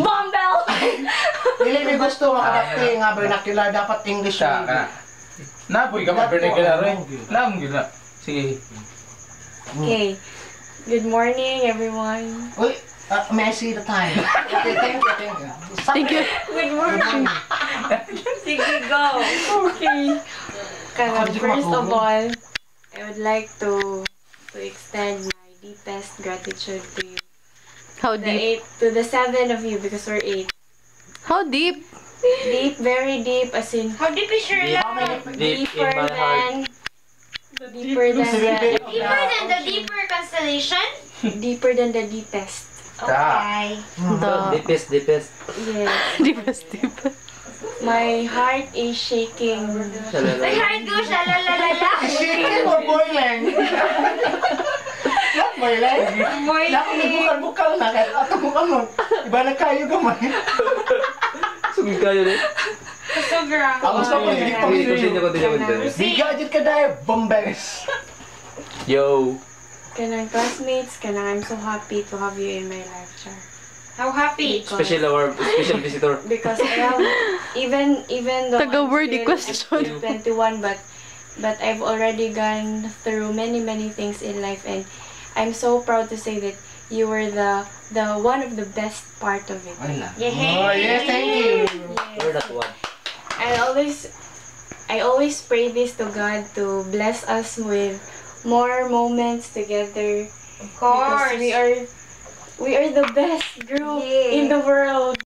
Bombel! Dili may gusto makadapti nga vernacular dapat English. Napoy ka pa vernacular rin. Lam gina. Sige. Okay. Good morning, everyone. Uy, may I see the time? Okay, thank you. Thank you. Good morning. Sige, go. Okay. First of all, I would like to extend my deepest gratitude to you. How deep? To the 7 of you, because we're 8. How deep? Deep, very deep, as in... How deep is your love? Deeper than the Deeper than the deeper constellation? deeper than the deepest. Okay. Deepest. Yes. Deepest. My heart is shaking. My heart goes la la la la la. Chicken or boiling? Not boiling? Boiling. Bukal-bukal na kahit ato mo ano. Iba na kayo gamay. Sugod kayo rin. Sobra. Ang gusto ko hindi pang Continue. Di gadget ka dahil bombes. Yo. Kanang classmates, I'm so happy to have you in my life, Char. How happy? Special visitor. Because I have, even though Taga-wordy I'm question. still 21, but I've already gone through many things in life, and I'm so proud to say that you were the one of the best part of it. Yay! Oh, yes, thank you. You're that one. I always pray this to God to bless us with more moments together. Of course. Because we are the best group in the world.